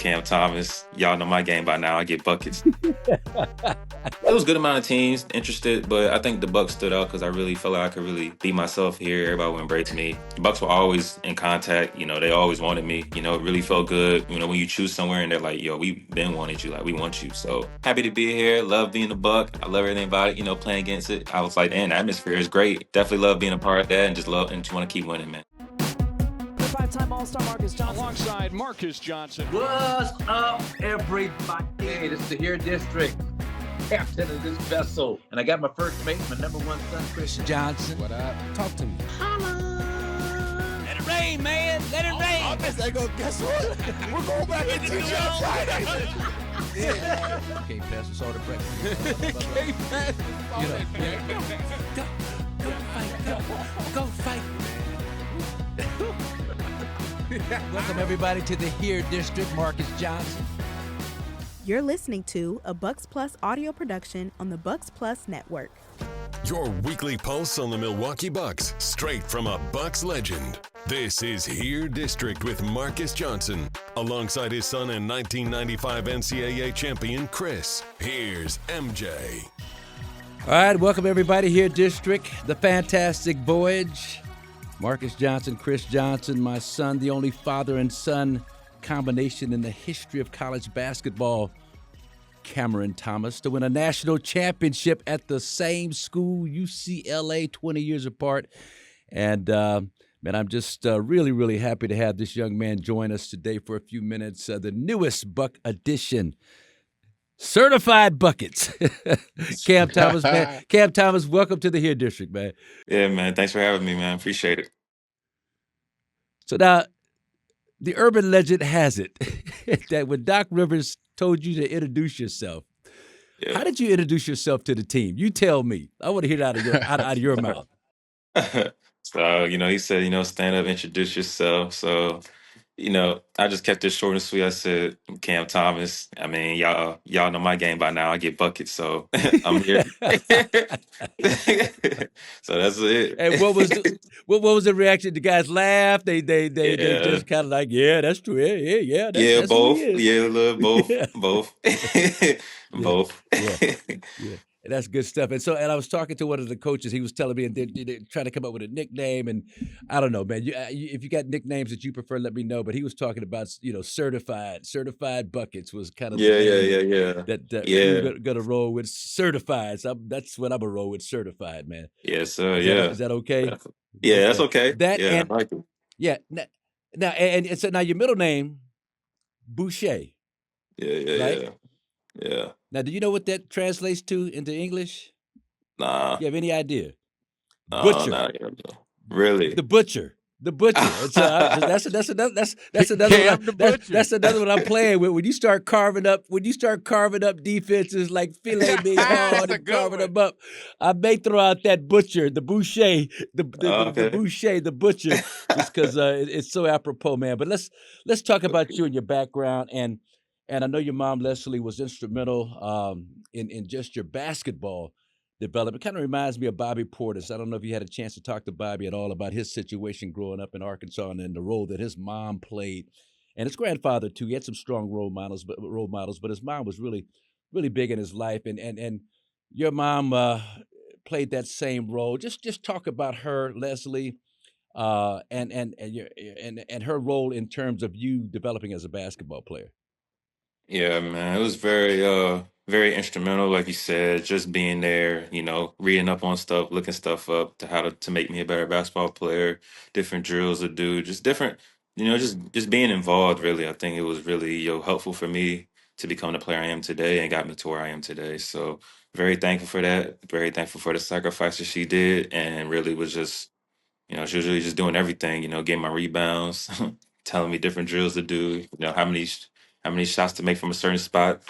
Cam Thomas. Y'all know my game by now. I get buckets. It was a good amount of teams interested, but I think the Bucks stood out because I really felt like I could really be myself here. Everybody would embrace me. The Bucks were always in contact. They always wanted me. It really felt good. When you choose somewhere and they're like, yo, we've been wanted you. Like, we want you. So happy to be here. Love being a Buck. I love everything about it, playing against it. I was like, man, the atmosphere is great. Definitely love being a part of that and just want to keep winning, man. Five-time All-Star Marques Johnson. Alongside Marques Johnson. What's up, everybody? Hey, this is the Here District, captain of this vessel. And I got my first mate, my number one son, Kris Johnson. What up? Talk to me. Holla! Let it rain, man. Let it rain. I guess what? We're going back into the show Friday. Yeah. Can't pass us all the breakfast. Can't pass us Go fight. Welcome, everybody, to the Here District, Marques Johnson. You're listening to a Bucks Plus audio production on the Bucks Plus Network. Your weekly pulse on the Milwaukee Bucks, straight from a Bucks legend. This is Here District with Marques Johnson, alongside his son and 1995 NCAA champion, Kris. Here's MJ. All right, welcome, everybody, Here District, the fantastic voyage. Marques Johnson, Kris Johnson, my son, the only father and son combination in the history of college basketball. Cameron Thomas to win a national championship at the same school, UCLA, 20 years apart. And, man, I'm just really, really happy to have this young man join us today for a few minutes. The newest Buck edition, Certified Buckets. Cam Thomas, man. Cam Thomas, welcome to the Here District, man. Yeah, man. Thanks for having me, man. Appreciate it. So now, the urban legend has it that when Doc Rivers told you to introduce yourself, How did you introduce yourself to the team? You tell me. I want to hear it out of your mouth. So, he said, stand up, introduce yourself. So, I just kept it short and sweet. I said, Cam Thomas. I mean, y'all know my game by now. I get buckets, so I'm here. So that's it. And what was the reaction? The guys laughed. They just kind of like, yeah, that's true. Yeah. That's both. Yeah, both. Yeah. Both. Both. Yeah. That's good stuff. And I was talking to one of the coaches. He was telling me, and they're trying to come up with a nickname. And I don't know, man. If you got nicknames that you prefer, let me know. But he was talking about, certified buckets was kind of that we're gonna roll with certified. So that's what I'm gonna roll with, certified, man. Yes, sir. Is that okay? Yeah, that's okay. I like it. Yeah. Now, and so now your middle name, Boucher. Yeah. Now, do you know what that translates to into English? Nah. You have any idea? No, Butcher. Nah, really? The butcher. That's another one I'm playing with. When you start carving up defenses like filet mignon and carving them up, I may throw out that butcher, the Boucher, the Boucher, the butcher, just because it's so apropos, man. But let's talk about you and your background. And I know your mom, Leslie, was instrumental in just your basketball development. It kind of reminds me of Bobby Portis. I don't know if you had a chance to talk to Bobby at all about his situation growing up in Arkansas and the role that his mom played. And his grandfather, too. He had some strong role models, but his mom was really, really big in his life. And your mom played that same role. Just talk about her, Leslie, and her role in terms of you developing as a basketball player. Yeah, man, it was very, very instrumental, like you said, just being there, reading up on stuff, looking stuff up to how to make me a better basketball player, different drills to do, just different, just being involved, really. I think it was really, helpful for me to become the player I am today and got me to where I am today. So very thankful for that, very thankful for the sacrifices she did, and really was just, she was really just doing everything, getting my rebounds, telling me different drills to do, how many shots to make from a certain spot.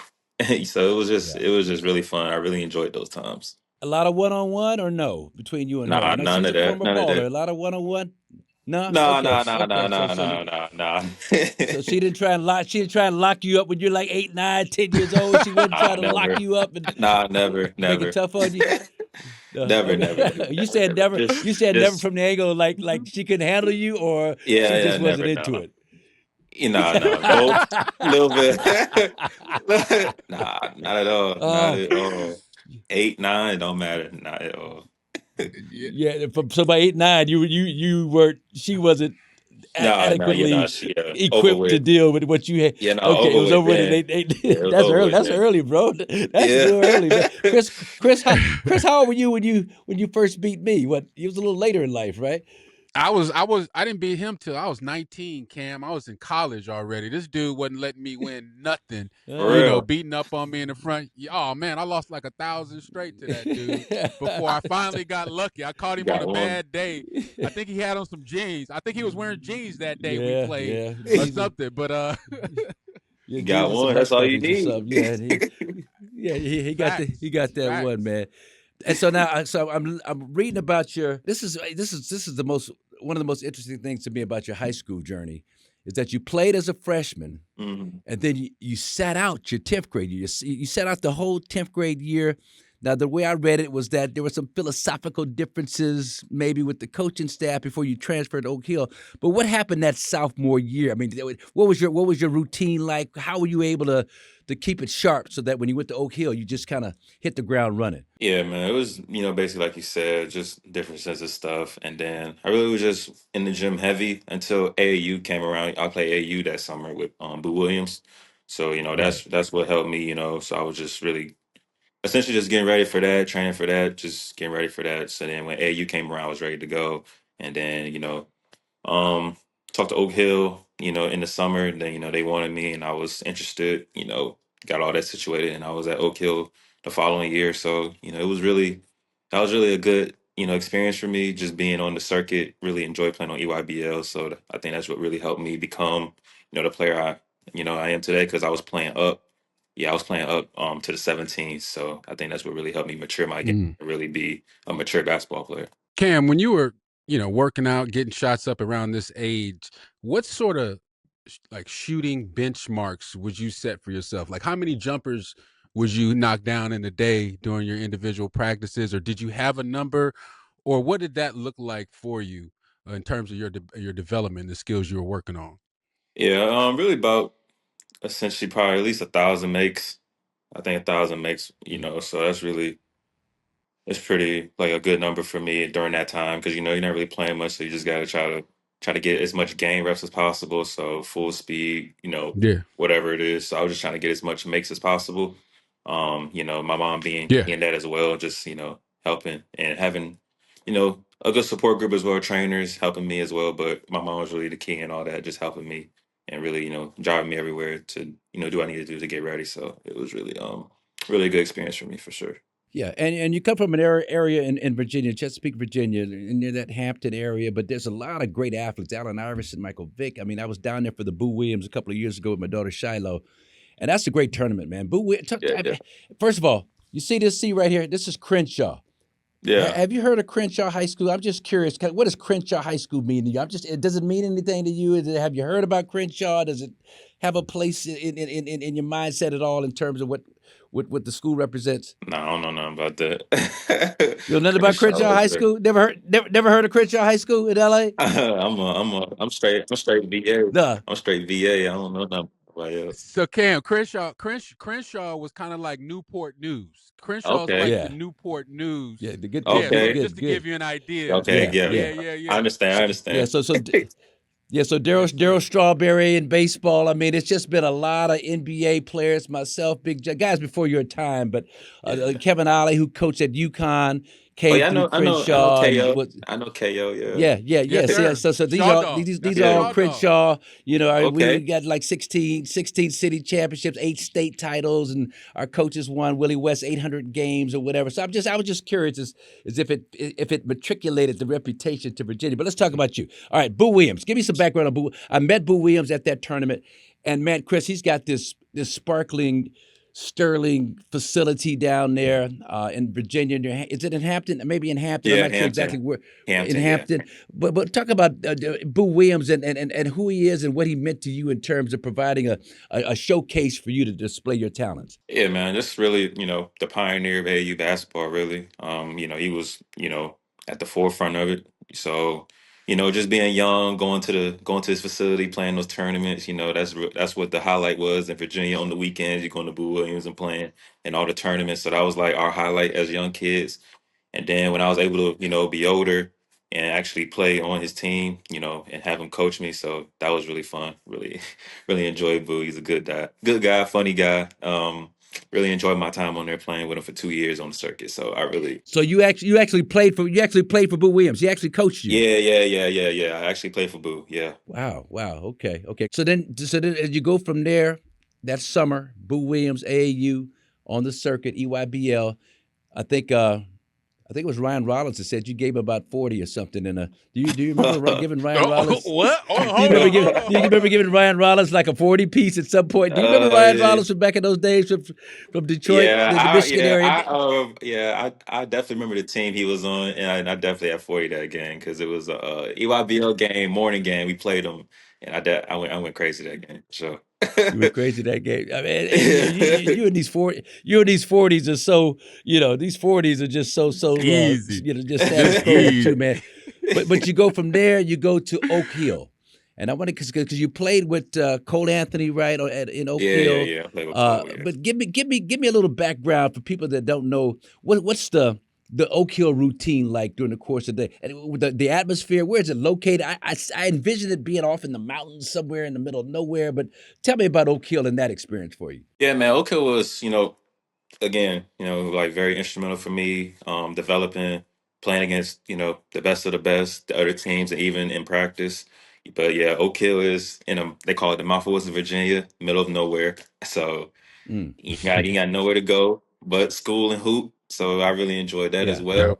So it was just really fun. I really enjoyed those times. A lot of one-on-one or no between you and her? None of that. None of that. A lot of one-on-one? No. No. So she didn't try and lock you up when you're like 8, 9, 10 years old. She wasn't trying to lock you up and never. Make it tough on you. Never. You said never. You said never from the angle like she couldn't handle you, or she just wasn't into it. Both a little bit. Nah, not at all. Not Oh, at all. 8, 9, don't matter. Not at all. yeah. So by 8, 9, you weren't. She wasn't No, adequately she over equipped to with. deal with what you had. No, Okay, it over was with over with. then. Yeah, it was That's over early. with That's then. early, bro. That's Yeah. real early, man. Chris, how old were you when you first beat me? What? It was a little later in life, right? I didn't beat him till I was 19, Cam. I was in college already. This dude wasn't letting me win nothing. For real. Beating up on me in the front. Oh man, I lost like 1,000 straight to that dude before I finally got lucky. I caught him on Got a one. bad day. I think he had on some jeans. I think he was wearing jeans that day we Yeah, played yeah. or something. But Yeah, Got Jesus and some one. hush That's all you puppies or need. something. Yeah, he got facts, he got that one, facts. man. And so now, I'm reading about your. This is the most one of the most interesting things to me about your high school journey, is that you played as a freshman, Mhm. and then you sat out your 10th grade year. You sat out the whole 10th grade year. Now, the way I read it was that there were some philosophical differences maybe with the coaching staff before you transferred to Oak Hill. But what happened that sophomore year? I mean, what was your routine like? How were you able to keep it sharp so that when you went to Oak Hill, you just kind of hit the ground running? Yeah, man. It was, basically like you said, just different sets of stuff. And then I really was just in the gym heavy until AAU came around. I played AAU that summer with Boo Williams. So, Right. that's what helped me, So I was just really essentially just getting ready for that, training for that, just getting ready for that. So then when AAU came around, I was ready to go. And then, um, talked to Oak Hill, in the summer. And then, they wanted me and I was interested, got all that situated and I was at Oak Hill the following year. So, that was really a good, experience for me, just being on the circuit, really enjoy playing on EYBL. So I think that's what really helped me become, the player I am today, because I was playing up. Yeah, I was playing up to the 17th. So I think that's what really helped me mature my game Mm. and really be a mature basketball player. Cam, when you were, working out, getting shots up around this age, what sort of like shooting benchmarks would you set for yourself? Like how many jumpers would you knock down in a day during your individual practices, or did you have a number, or what did that look like for you in terms of your development, the skills you were working on? Yeah, really about essentially probably at least 1,000 makes. I think 1,000 makes, so that's really it's pretty like a good number for me during that time, because you're not really playing much, so you just gotta try to get as much game reps as possible. So full speed, Yeah, whatever it is. So I was just trying to get as much makes as possible. My mom being yeah, in that as well, just helping and having a good support group as well, trainers helping me as well. But my mom was really the key in all that, just helping me and really driving me everywhere to do what I need to do to get ready. So it was really a good experience for me for sure. Yeah, and you come from an area in Virginia, Chesapeake, Virginia, near that Hampton area, but there's a lot of great athletes, Allen Iverson, Michael Vick. I mean, I was down there for the Boo Williams a couple of years ago with my daughter Shiloh, and that's a great tournament, man. Yeah, yeah. First of all, you see this C right here? This is Crenshaw. Yeah. Have you heard of Crenshaw High School? I'm just curious. What does Crenshaw High School mean to you? Does it mean anything to you? Have you heard about Crenshaw? Does it have a place in your mindset at all in terms of what the school represents? No, I don't know nothing about that. You know nothing about Crenshaw Crenshaw is High School? Never heard of Crenshaw High School in LA? I'm straight VA. Nah. I'm straight VA. I don't know nothing about it. So Cam, Crenshaw was kind of like Newport News. Crenshaw's Okay. like Yeah. the Newport News. Yeah, the good. Yeah, Good. so Okay. just to Good. give you an idea. Okay. Yeah. Yeah. Yeah, Yeah. yeah, I yeah. understand. I Yeah. understand. So Daryl Strawberry in baseball. I mean, it's just been a lot of NBA players. Myself, guys before your time, but Yeah. Kevin Ollie, who coached at UConn, Oh came yeah, through I know Crenshaw and KO. was. I know KO. Yeah. Yeah. Yes, See, sir. so Shaw Dog. these That's are a all Shaw Dog. Crenshaw. We Okay. got like 16 city championships, 8 state titles, and our coaches won Willie West 800 games or whatever. So I was just curious as if it matriculated the reputation to Virginia. But let's talk about you. All right, Boo Williams. Give me some background on Boo. I met Boo Williams at that tournament, and man, Kris, he's got this sparkling Sterling facility down there in Virginia. Is it in Hampton? Maybe in Hampton. I'm Yeah, not sure exactly Hampton. where. In Hampton. Yeah. Hampton. But talk about Boo Williams and who he is and what he meant to you in terms of providing a showcase for you to display your talents. Yeah, man. Just really, the pioneer of AAU basketball. Really. He was, at the forefront of it. So. just being young, going to his facility, playing those tournaments. That's what the highlight was in Virginia on the weekends. You're going to Boo Williams and playing in all the tournaments. So that was like our highlight as young kids. And then when I was able to, be older and actually play on his team, and have him coach me, so that was really fun. Really, really enjoyed Boo. He's a good guy, funny guy. Really enjoyed my time on there playing with him for 2 years on the circuit. So I really. So you actually played for Boo Williams. He actually coached you. Yeah. I actually played for Boo. Yeah. Wow. Okay. So then as you go from there, that summer, Boo Williams, AAU on the circuit, EYBL. I think it was Ryan Rollins that said you gave him about 40 or something. And do you remember giving Ryan Rollins? What? Do you remember giving Ryan Rollins like a 40 piece at some point? Do you remember Ryan Rollins from back in those days from Detroit, the Michigan area? I definitely remember the team he was on, and I definitely had 40 that game because it was a EYBL game, morning game. We played them, and I went crazy that game. So. You were crazy that game. I mean, you in these 40s are so, these 40s are just so easy. Just status quo too, man. But you go from there, you go to Oak Hill, and I want to because you played with Cole Anthony, right, in Oak Hill. Yeah, I played with Cole. Yeah. But give me a little background for people that don't know what's the Oak Hill routine like during the course of the day, and the atmosphere. Where is it located? I envision it being off in the mountains somewhere in the middle of nowhere. But tell me about Oak Hill and that experience for you. Yeah, man, Oak Hill was, again, like very instrumental for me, developing, playing against, the best of the best, the other teams, and even in practice. But yeah, Oak Hill is they call it the mouth of West Virginia, middle of nowhere. So you got nowhere to go but school and hoop. So I really enjoyed that as well. Yep.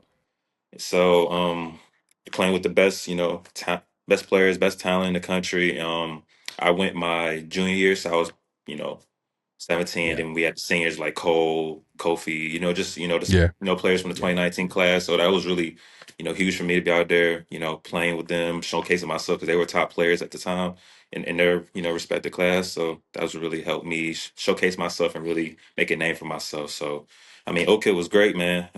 So playing with the best, best players, best talent in the country. I went my junior year, so I was, you know, 17, Yeah. and we had seniors like Cole, Kofi, just Yeah. players from the 2019 class. So that was really, huge for me to be out there, playing with them, showcasing myself because they were top players at the time in their respective class. So that was really helped me showcase myself and really make a name for myself. So I mean, Oak Hill was great, man.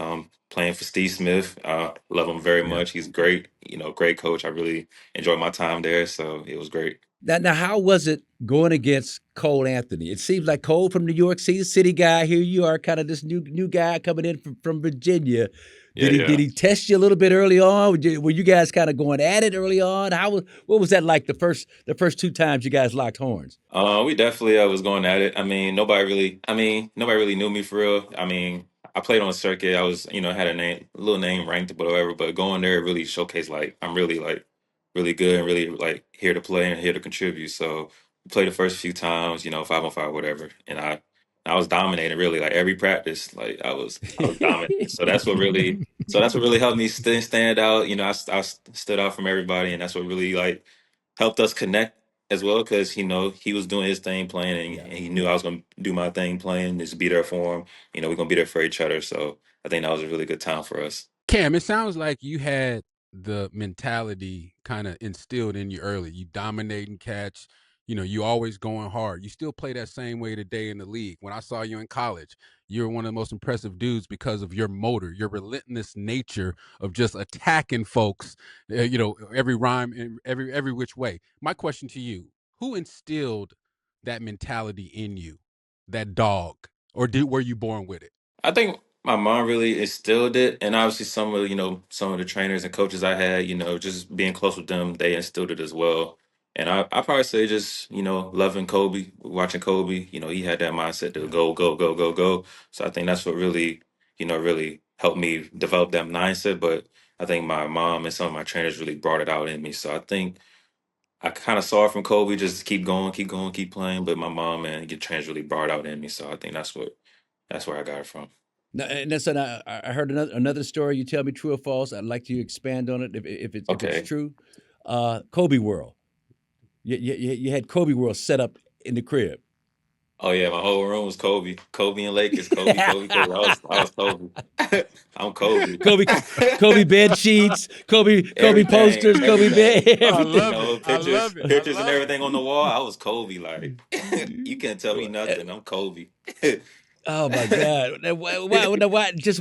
Playing for Steve Smith, love him very Yeah. much. He's great, great coach. I really enjoyed my time there, so it was great. Now, how was it going against Cole Anthony? It seems like Cole from New York City guy. Here you are, kind of this new guy coming in from Virginia. Did he test you a little bit early on? Were you guys kind of going at it early on? What was that like the first two times you guys locked horns? We definitely was going at it. I mean, nobody really knew me for real. I mean, I played on a circuit. I was, had a little name ranked, but whatever. But going there really showcased like I'm really really good and really like here to play and here to contribute. So we played the first few times, 5-on-5, whatever, and I was dominating really like every practice. Like I was dominating. So that's what really helped me stand out. I stood out from everybody, and that's what really like helped us connect as well because he was doing his thing playing, and he knew I was going to do my thing playing, just be there for him. We're going to be there for each other. So I think that was a really good time for us. Cam, it sounds like you had the mentality kind of instilled in you early. You dominate and catch. You always going hard. You still play that same way today in the league. When I saw you in college, you were one of the most impressive dudes because of your motor, your relentless nature of just attacking folks, every rhyme and every which way. My question to you, who instilled that mentality in you, that dog, or were you born with it? I think my mom really instilled it, and obviously some of the trainers and coaches I had, just being close with them, they instilled it as well. And I probably say just loving Kobe, watching Kobe, he had that mindset to go go go go go. So I think that's what really really helped me develop that mindset. But I think my mom and some of my trainers really brought it out in me. So I think I kind of saw it from Kobe, just keep going, keep going, keep playing. But my mom and your trainers really brought it out in me. So I think that's where I got it from. Now, and that's I heard another story. You tell me true or false. I'd like you to expand on it if it's true. Kobe World. You had Kobe World set up in the crib. Oh yeah, my whole room was Kobe. Kobe and Lakers. Kobe. I was Kobe. I'm Kobe. Kobe bed sheets. Kobe posters. Kobe bed. Everything. Pictures and everything on the wall. I was Kobe. Like you can't tell me nothing. I'm Kobe. Oh my God!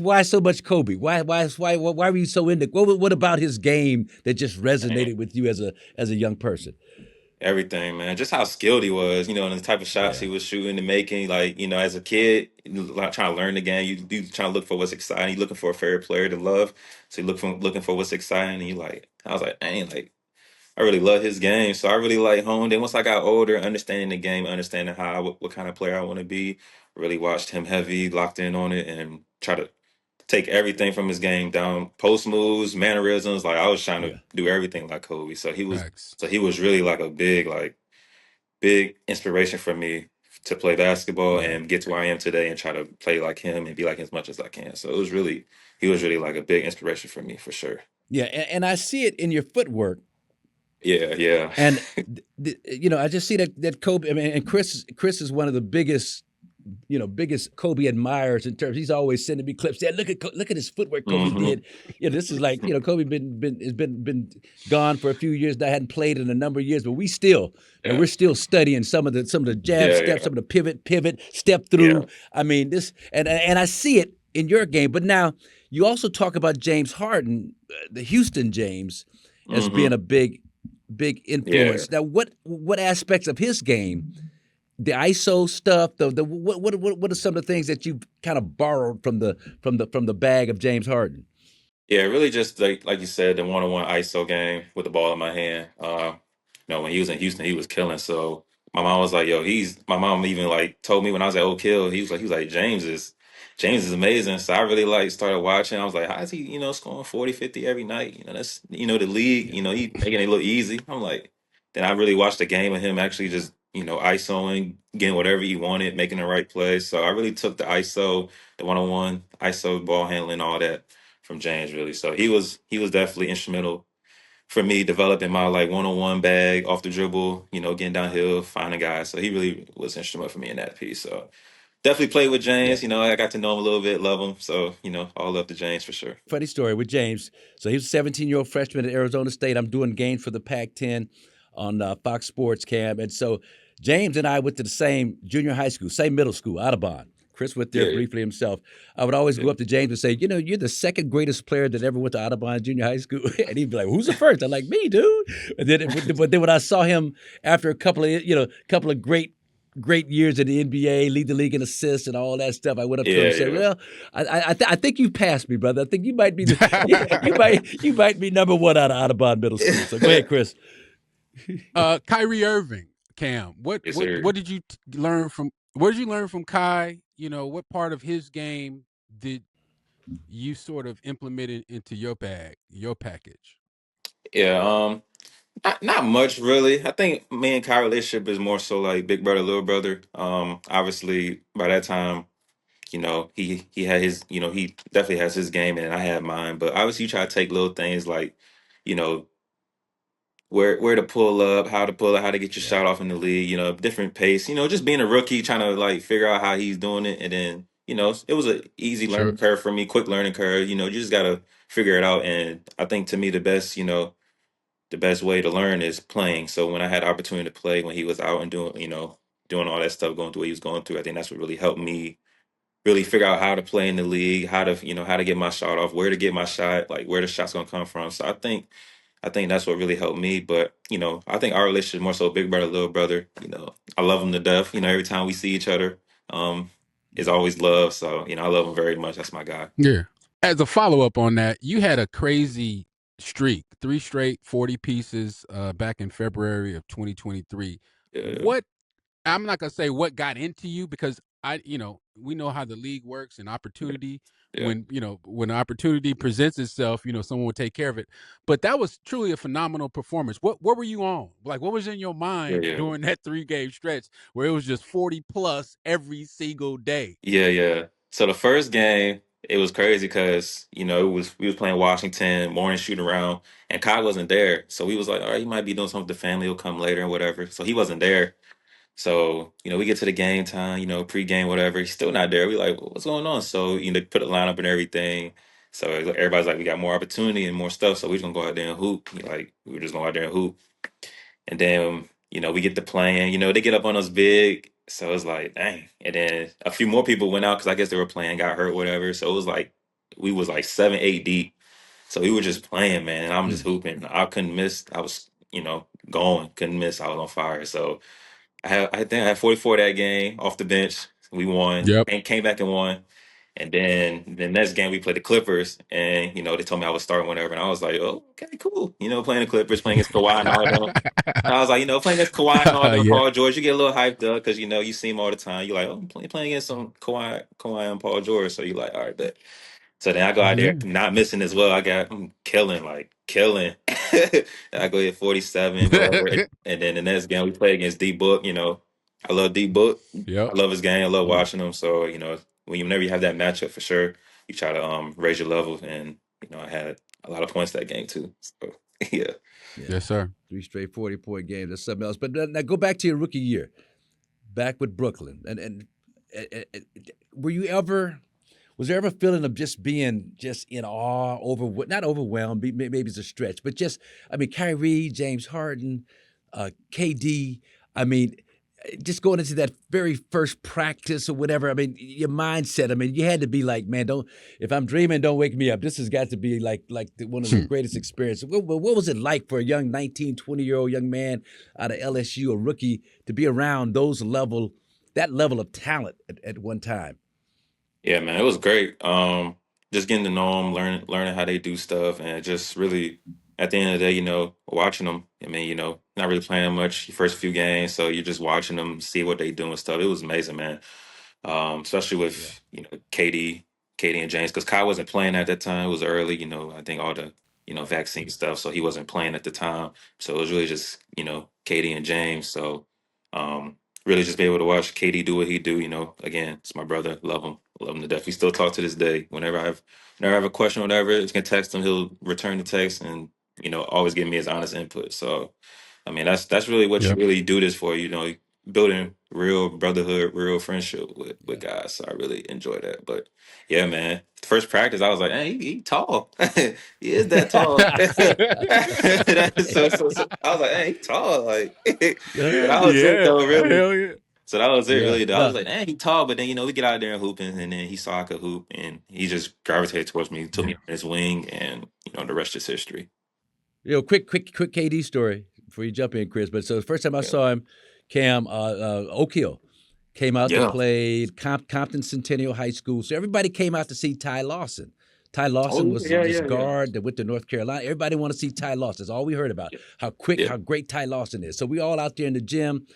Why so much Kobe? Why were you so into? What about his game that just Man, resonated with you as a young person? everything, man. Just how skilled he was, and the type of shots Yeah, he was shooting and making. Like, as a kid, like trying to learn the game, you trying to look for what's exciting. You looking for a favorite player to love. So you looking for what's exciting, and I was like, dang, like I really love his game. So I really like honed in. Once I got older, understanding the game, understanding what kind of player I want to be, really watched him heavy, locked in on it, and try to take everything from his game down, post moves, mannerisms. Like I was trying to yeah, do everything like Kobe. Facts. So he was really like a big inspiration for me to play basketball yeah, and get to where I am today and try to play like him and be like as much as I can. So he was really like a big inspiration for me for sure. yeah. And I see it in your footwork. Yeah, yeah. And I just see that Kobe. I mean, and Kris is one of the biggest Kobe admirers in terms. He's always sending me clips. Yeah, look at his footwork Kobe hmm did. This is like Kobe has been gone for a few years. Now, hadn't played in a number of years, but Yeah, we're still studying some of the jab yeah, steps, yeah, some of the pivot step yeah. through. I mean this, and I see it in your game. But now you also talk about James Harden, the Houston James, as being hmm a big Yeah. influence. Now, what aspects of his game, the ISO stuff, the what are some of the things that you kind of borrowed from the bag of James Harden? Yeah, really just like you said, the one-on-one ISO game with the ball in my hand. When he was in Houston, he was killing. So my mom was like, "Yo, he's." My mom even like told me when I was at Oak Hill, he was like James is amazing. So I really like started watching. I was like, how is he, scoring 40, 50 every night? That's the league. Yeah, He making it look easy. I'm like, then I really watched the game of him actually just ISOing, getting whatever he wanted, making the right plays. So I really took the ISO, the one-on-one ISO ball handling, all that from James really. So he was definitely instrumental for me developing my like one-on-one bag off the dribble, getting downhill, finding guys. So he really was instrumental for me in that piece. So definitely played with yeah. James. I got to know him a little bit, love him. So, all up to James for sure. Funny story with James. So he was a 17-year-old freshman at Arizona State. I'm doing games for the Pac-10 on Fox Sports Cam, and so James and I went to the same junior high school, same middle school, Audubon. Chris went there Yeah, briefly himself. I would always yeah, go up to James and say, you're the second greatest player that ever went to Audubon Junior High School. And he'd be like, who's the first? I'm like, me, dude. But then when I saw him after a couple of great years in the NBA, lead the league in assists and all that stuff, I went up to him yeah, and said, yeah. "Well, I think you passed me, brother. I think you might be you might be number one out of Audubon Middle School." So go ahead, Kris. Kyrie Irving, Cam. What Yes, what sir. what did you learn from? What did you learn from Kai? What part of his game did you sort of implement it into your package? Yeah, not much really. I think me and Kai relationship is more so like big brother, little brother. Obviously by that time, he had his, he definitely has his game and I had mine. But obviously you try to take little things like, you know, where to pull up, how to pull up, how to get your Yeah, shot off in the league, different pace, just being a rookie, trying to like figure out how he's doing it. And then, it was a easy Sure. learning curve for me, quick learning curve. You just gotta figure it out. And I think to me the best way to learn is playing. So when I had opportunity to play when he was out and doing all that stuff, going through what he was going through, I think that's what really helped me really figure out how to play in the league, how to get my shot off, where to get my shot, like where the shot's gonna come from. So I think that's what really helped me. But I think our relationship is more so big brother, little brother. I love him to death. Every time we see each other, it's yeah. always love. So I love him very much. That's my guy. Yeah. As a follow up on that, you had a crazy streak, 3 straight 40 pieces back in February of 2023. Yeah, What I'm not gonna say what got into you because we know how the league works and opportunity. yeah, When opportunity presents itself, someone will take care of it. But that was truly a phenomenal performance. What were you on? Like, what was in your yeah, mind yeah. during that 3 game stretch where it was just 40 plus every single day? Yeah, yeah. So the first game, it was crazy because we was playing Washington morning shoot around, and Kai wasn't there. So we was like, all right, he might be doing something with the family. He'll come later and whatever. So he wasn't there. So we get to the game time, pregame, whatever. He's still not there. We like, what's going on? So put a lineup and everything. So everybody's like, we got more opportunity and more stuff. So we're just gonna go out there and hoop. Like we were just going out there and hoop. And then, we get to playing, they get up on us big. So it was like, dang. And then a few more people went out because I guess they were playing, got hurt, whatever. So it was like we was like 7, 8 deep. So we were just playing, man, and I'm just hooping. I couldn't miss. I was, going, couldn't miss. I was on fire. So I think I had 44 that game off the bench. We won Yep. and came back and won. And then the next game we played the Clippers, and they told me I was starting whatever, and I was like, oh, okay, cool. Playing the Clippers, playing against Kawhi and all them. And I was like, playing against Kawhi and all them, Yeah. Paul George, you get a little hyped up because you see him all the time. You're like, oh, I'm playing against some Kawhi and Paul George, so you're like, all right, bet. So then I go out there, Yeah. not missing as well. I'm killing, like killing. I go hit 47, whatever. And then the next game we play against D Book. I love D Book. Yep. I love his game. I love watching him. So whenever you have that matchup, for sure, you try to raise your level. And I had a lot of points that game too. So yeah. Yes, sir. 3 straight 40-point games. That's something else. But now go back to your rookie year, back with Brooklyn, and was there ever a feeling of just being just in awe, not overwhelmed, maybe it's a stretch, but just, Kyrie, James Harden, KD, just going into that very first practice or whatever, your mindset, you had to be like, man, if I'm dreaming, don't wake me up. This has got to be like one of the greatest experiences. What was it like for a young 19, 20-year-old young man out of LSU, a rookie, to be around that level of talent at one time? Yeah, man, it was great. Just getting to know them, learning how they do stuff, and just really, at the end of the day, watching them. Not really playing much the first few games, so you're just watching them, see what they do and stuff. It was amazing, man. Especially with Katie and James, because Kai wasn't playing at that time. It was early, I think all the vaccine stuff, so he wasn't playing at the time. So it was really just Katie and James. So really just be able to watch Katie do what he do. Again, it's my brother. Love him to death. We still talk to this day. Whenever I have a question, or whatever, I can text him. He'll return the text and always give me his honest input. So that's really what you really do this for. Building real brotherhood, real friendship with guys. So I really enjoy that. But yeah, man, first practice, I was like, hey, he tall. He is that tall. So I was like, hey, he tall. Like, that was it though, really. Hell yeah. So that was it, really. Though. I was No. like, hey, he tall, but then we get out there and hooping, and then he saw I could hoop, and he just gravitated towards me, took me on his wing, and the rest is history. Quick KD story before you jump in, Kris. But so the first time I saw him, Cam, Oak Hill came out to play Compton Centennial High School. So everybody came out to see Ty Lawson. Ty Lawson was this guard that went to North Carolina. Everybody wanted to see Ty Lawson. That's all we heard about, how great Ty Lawson is. So we all out there in the gym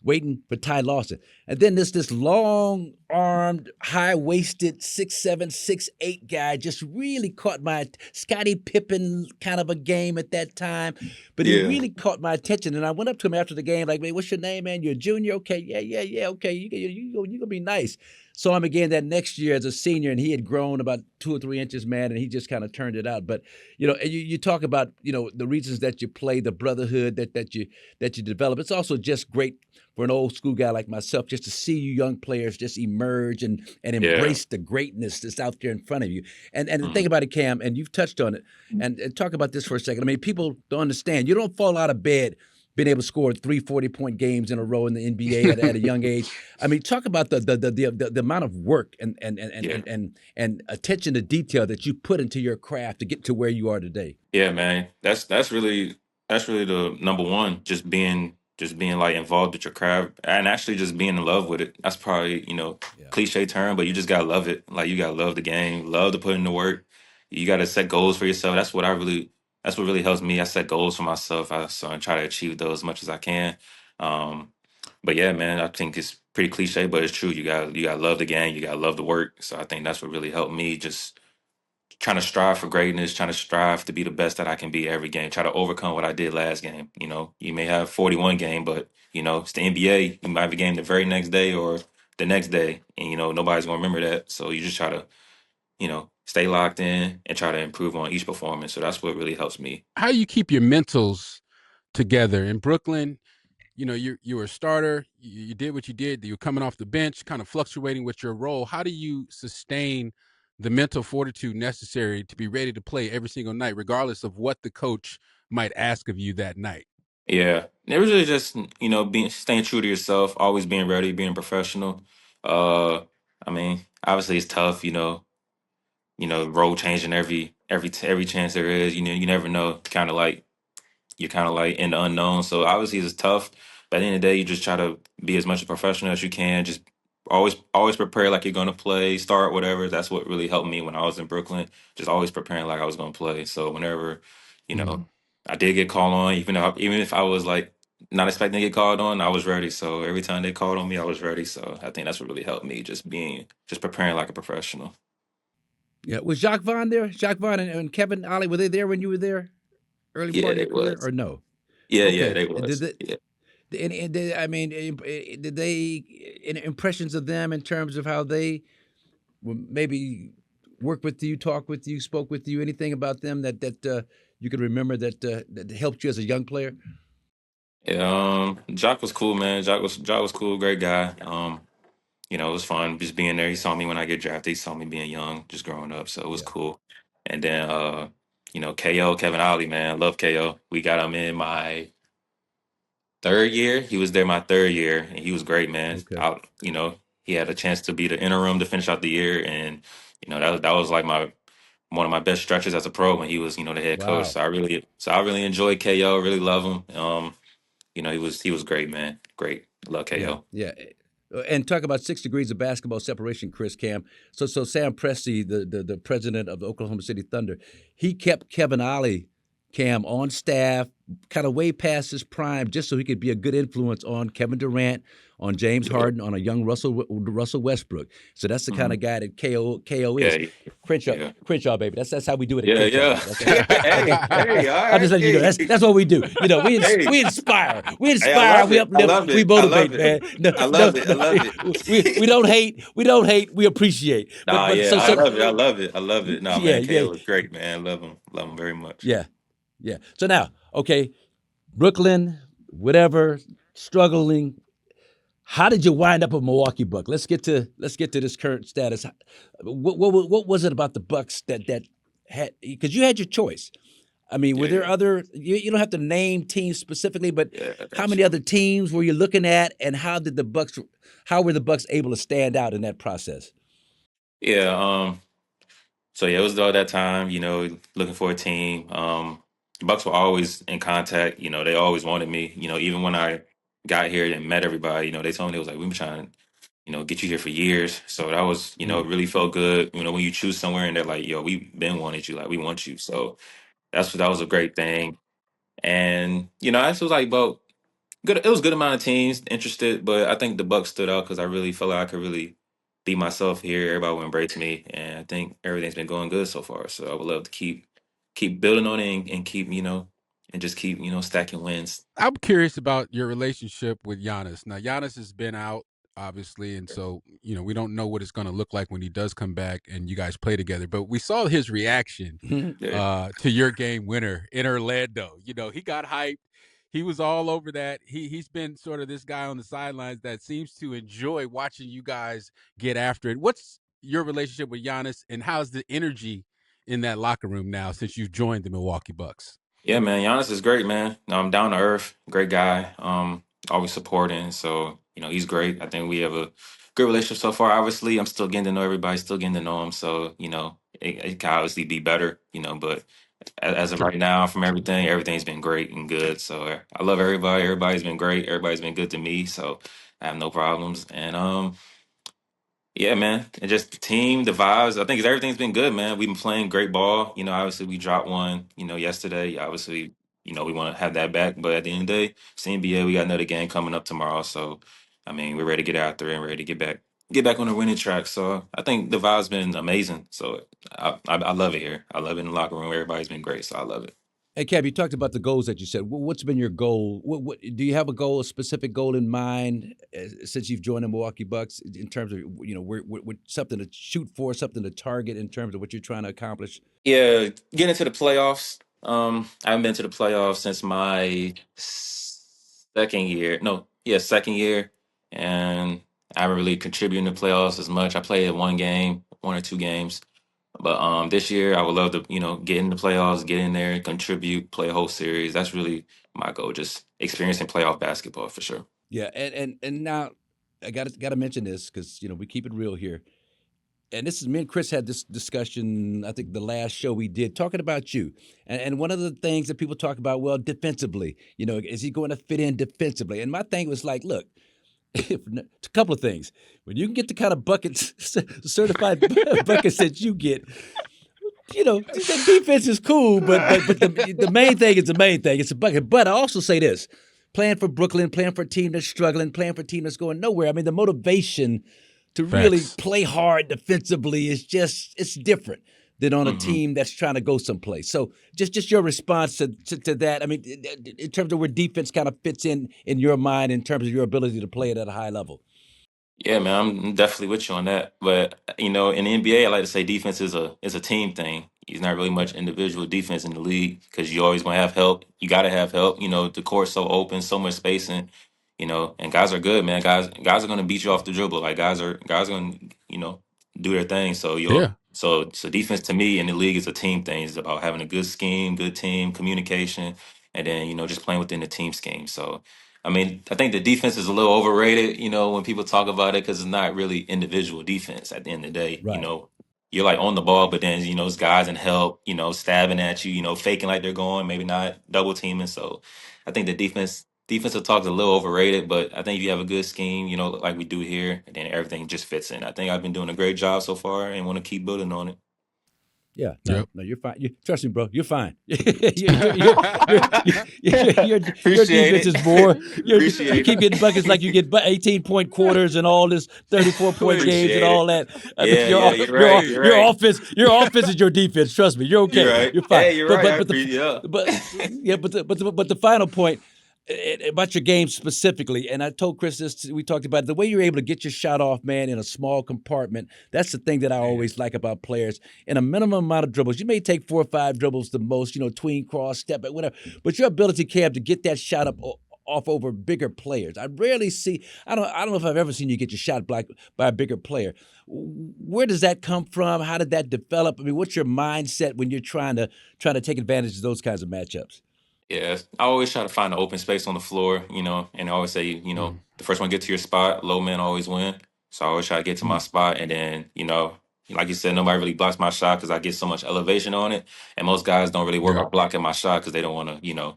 waiting for Ty Lawson. And then this long-armed, high-waisted 6'7", 6'8" guy just really caught my Scottie Pippen kind of a game at that time. But he really caught my attention. And I went up to him after the game like, man, what's your name, man? You're a junior? Okay, yeah, okay. You're going to be nice. Saw him again that next year as a senior, and he had grown about 2 or 3 inches, man, and he just kind of turned it out. But, you talk about, the reasons that you play, the brotherhood that you develop. It's also just great for an old school guy like myself just to see you young players just emerge and embrace the greatness that's out there in front of you. And think about it, Cam, and you've touched on it, and talk about this for a second. People don't understand. You don't fall out of bed being able to score 3 40-point games in a row in the NBA at a young age. Talk about the amount of work and attention to detail that you put into your craft to get to where you are today. Yeah, man. That's really the number one. Just being like involved with your craft and actually just being in love with it. That's probably, cliche term, but you just gotta love it. Like you gotta love the game, love to put in the work. You gotta set goals for yourself. That's what really helps me. I set goals for myself. I try to achieve those as much as I can. But yeah, man, I think it's pretty cliche, but it's true. You gotta love the game, you gotta love the work. So I think that's what really helped me, just trying to strive for greatness, trying to strive to be the best that I can be every game, try to overcome what I did last game. You may have 41 game, but it's the NBA. You might have a game the very next day or the next day, and nobody's gonna remember that. So you just try to, stay locked in and try to improve on each performance. So that's what really helps me. How do you keep your mentals together in Brooklyn? You were a starter. You did what you did. You were coming off the bench, kind of fluctuating with your role. How do you sustain the mental fortitude necessary to be ready to play every single night, regardless of what the coach might ask of you that night? Yeah, it was really just being staying true to yourself, always being ready, being professional. Uh, I mean, obviously it's tough, role changing every chance there is. You never know. Kind of like you're kind of like in the unknown. So obviously it's tough. But at the end of the day, you just try to be as much a professional as you can. Just always prepare like you're gonna play, start whatever. That's what really helped me when I was in Brooklyn. Just always preparing like I was gonna play. So whenever, you know, I did get called on, even if I was like not expecting to get called on, I was ready. So every time they called on me, I was ready. So I think that's what really helped me, just preparing like a professional. Yeah, was Jacques Vaughn there? Jacques Vaughn and Kevin Ollie, were they there when you were there? Early Yeah, part of they your career, was. or no? Yeah, Okay, they and did was. they? Yeah. And did, I mean, did they impressions of them in terms of how they maybe work with you, talk with you, spoke with you? Anything about them that you could remember that helped you as a young player? Yeah, Jock was cool, man. Jock was cool, great guy. It was fun just being there. He saw me when I get drafted. He saw me being young, just growing up, so it was Yeah. cool. And then KO, Kevin Ollie, man, love KO. We got him in my third year. He was there my third year, and he was great, man. Okay. He had a chance to be the interim to finish out the year, and that was like my one of my best stretches as a pro when he was the head coach. Wow. So I really enjoyed KO. Really love him. He was great, man. Great. Love Yeah. KO. Yeah. And talk about 6 degrees of basketball separation, Chris Cam. So Sam Presti, the president of the Oklahoma City Thunder, he kept Kevin Ollie, Cam, on staff, kind of way past his prime, just so he could be a good influence on Kevin Durant, on James Yeah. Harden, on a young Russell Westbrook. So that's the kind Mhm. of guy that KO is. Yeah. Crenshaw, Yeah. Crenshaw, baby. That's how we do it at Yeah. Crenshaw, Yeah. baby. Hey, all I'm just right. letting you know. Hey. That's what we do. We Hey. we inspire, Hey, I love we it. I uplift, love we it. I motivate, love man. it. No, I no, love it. I no. love it. We don't hate. We don't hate. We appreciate. Nah, But yeah, so I so love it. I love it. I love it. Nah, yeah, man, yeah, KO was great, man. Love him. Love him very much. yeah, yeah. So now, okay, Brooklyn, whatever, struggling. How did you wind up a Milwaukee Buck? Let's get to this current status. What was it about the Bucks that had, because you had your choice. I mean, were Yeah, there yeah. other? You don't have to name teams specifically, but Yeah, I how got many you. other teams were you looking at, and how did the Bucks? How were the Bucks able to stand out in that process? Yeah, so yeah, it was all that time, looking for a team. Bucks were always in contact, they always wanted me, even when I got here and met everybody, they told me they was like, we've been trying to, get you here for years. So that was, Mm. really felt good, when you choose somewhere and they're like, yo, we've been wanted you, like we want you. So that was a great thing. And, I just was like, well, good. It was a good amount of teams interested, but I think the Bucks stood out because I really felt like I could really be myself here. Everybody would embrace me, and I think everything's been going good so far. So I would love to keep building on it and keep and just keep stacking wins. I'm curious about your relationship with Giannis. Now, Giannis has been out, obviously, and so we don't know what it's going to look like when he does come back and you guys play together. But we saw his reaction Yeah, to your game winner in Orlando. He got hyped. He was all over that. He's been sort of this guy on the sidelines that seems to enjoy watching you guys get after it. What's your relationship with Giannis, and how's the energy in that locker room now since you've joined the Milwaukee Bucks? yeah, man. Giannis is great, man. Down to earth, great guy. Always supporting. So he's great. I think we have a good relationship so far. Obviously, I'm still getting to know everybody, still getting to know him. So it can obviously be better. But as of right now, from everything's been great and good. So I love everybody. Everybody's been great. Everybody's been good to me. So I have no problems. And yeah, man, and just the team, the vibes. I think everything's been good, man. We've been playing great ball. Obviously we dropped one. Yesterday. Obviously, we want to have that back. But at the end of the day, it's the NBA. We got another game coming up tomorrow. So, I mean, we're ready to get out there and ready to get back on the winning track. So I think the vibe's been amazing. So I love it here. I love it in the locker room. Everybody's been great. So I love it. Hey, Kev, you talked about the goals that you said. What's been your goal? What do you have a goal, a specific goal in mind since you've joined the Milwaukee Bucks in terms of something to shoot for, something to target in terms of what you're trying to accomplish? Yeah, getting into the playoffs. I haven't been to the playoffs since my second year. No, yeah, second year, and I haven't really contributed in the playoffs as much. I played one game, one or two games. But this year I would love to, get in the playoffs, get in there, contribute, play a whole series. That's really my goal, just experiencing playoff basketball for sure. Yeah, and now I got to mention this because we keep it real here. And this is me and Kris had this discussion. I think the last show we did talking about you, and one of the things that people talk about, well, defensively, is he going to fit in defensively? And my thing was like, look, a couple of things. When you can get the kind of buckets, certified buckets that you get, the defense is cool, but the main thing is the main thing. It's a bucket. But I also say this: playing for Brooklyn, playing for a team that's struggling, playing for a team that's going nowhere. I mean, the motivation to really play hard defensively is it's different than on a team that's trying to go someplace. So just your response to that. I mean, in terms of where defense kind of fits in your mind, in terms of your ability to play it at a high level. Yeah, man, I'm definitely with you on that. But in the NBA, I like to say defense is a team thing. It's not really much individual defense in the league because you always gonna have help. You gotta have help. The court's so open, so much spacing. And guys are good, man. Guys are gonna beat you off the dribble. Like guys are gonna do their thing. So Yeah. so defense to me in the league is a team thing. It's about having a good scheme, good team communication, and then just playing within the team scheme. So. I mean, I think the defense is a little overrated, when people talk about it, because it's not really individual defense at the end of the day. Right. You're like on the ball, but then, it's guys in help, stabbing at you, faking like they're going, maybe not double teaming. So I think the defensive talk is a little overrated, but I think if you have a good scheme, like we do here, then everything just fits in. I think I've been doing a great job so far and want to keep building on it. Yeah, Yep. no, you're fine. Trust me, bro, you're fine. Your defense is more. You keep getting buckets like you get 18-point quarters and all this 34-point games and all that. You're right. Your offense is your defense. Trust me, you're okay. You're right. You're fine. Hey, you're right. But the final point about your game specifically, and I told Kris this, we talked about it, the way you're able to get your shot off, man, in a small compartment. That's the thing that I always like about players. In a minimum amount of dribbles, you may take 4 or 5 dribbles the most, tween, cross, step, whatever. But your ability, Cam, to get that shot up off over bigger players, I rarely see. I don't know if I've ever seen you get your shot blocked by a bigger player. Where does that come from? How did that develop? I mean, what's your mindset when you're trying to take advantage of those kinds of matchups? Yeah, I always try to find an open space on the floor, and I always say, the first one to get to your spot, low man always win. So I always try to get to my spot, and then, like you said, nobody really blocks my shot because I get so much elevation on it, and most guys don't really work on blocking my shot because they don't want to,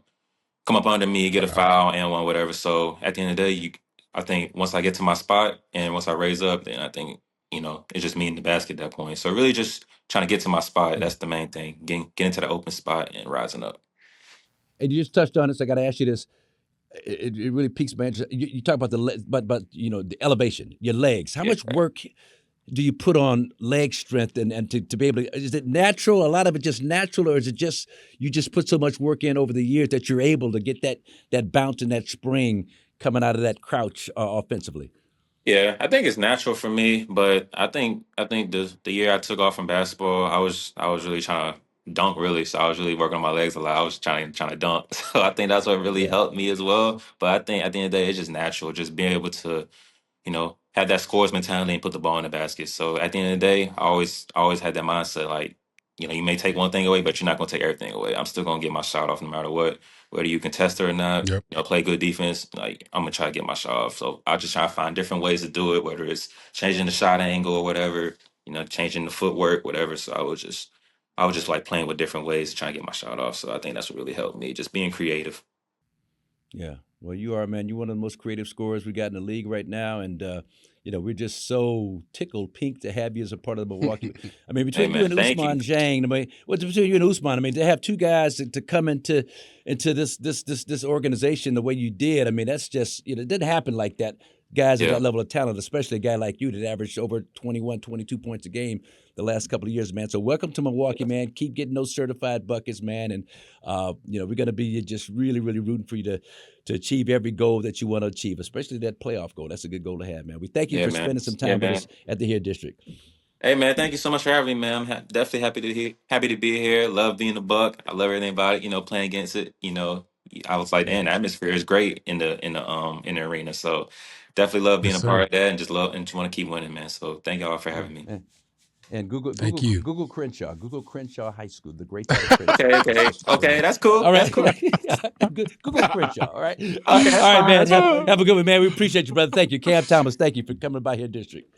come up under me, get a foul, and one whatever. So at the end of the day, I think once I get to my spot and once I raise up, then I think, it's just me in the basket at that point. So really just trying to get to my spot. That's the main thing. Getting into the open spot and rising up. And you just touched on it, so I got to ask you this. It really piques my interest. You talk about the elevation, your legs. How much work do you put on leg strength and to be able to? Is it natural? A lot of it just natural, or is it just you just put so much work in over the years that you're able to get that bounce and that spring coming out of that crouch offensively? Yeah, I think it's natural for me, but I think the year I took off from basketball, I was really trying to dunk really, so I was really working on my legs a lot. I was trying to dunk, so I think that's what really Yeah. helped me as well. But I think at the end of the day, it's just natural, just being able to have that scores mentality and put the ball in the basket. So at the end of the day, I always had that mindset like, you may take one thing away, but you're not gonna take everything away. I'm still gonna get my shot off no matter what, whether you contest it or not. Yep. Play good defense. Like I'm gonna try to get my shot off. So I just try to find different ways to do it, whether it's changing the shot angle or whatever, changing the footwork, whatever. So I was just like playing with different ways to try to get my shot off. So I think that's what really helped me, just being creative. Yeah. Well, you are, man. You're one of the most creative scorers we got in the league right now, and we're just so tickled pink to have you as a part of the Milwaukee. I mean, between you and Thank you. Ousmane Dieng, I mean, what's between you and Ousmane? I mean, to have two guys to come into this organization the way you did. I mean, that's just it didn't happen like that. Guys at Yeah. that level of talent, especially a guy like you that averaged over 21, 22 points a game the last couple of years, man. So welcome to Milwaukee, man. Keep getting those certified buckets, man. And we're gonna be just really, really rooting for you to achieve every goal that you want to achieve, especially that playoff goal. That's a good goal to have, man. We thank you Yeah, for man. spending some Yeah, time with man. us at the Here District. Hey man, thank you so much for having me, man. I'm definitely happy to be here. Love being a Buck. I love everything about it. Playing against it. I was like, man, the atmosphere is great in the arena. So definitely love being Yes, a sir. part of that, and just want to keep winning, man. So thank y'all for Yeah, having me. man. And Thank you. Google Crenshaw High School, the great town of Crenshaw. Okay, that's cool. All right, That's cool. Google Crenshaw. All right, Okay, that's all right, fine. man. That's fine. Have a good one, man. We appreciate you, brother. Thank you, Cam Thomas. Thank you for coming by here, District.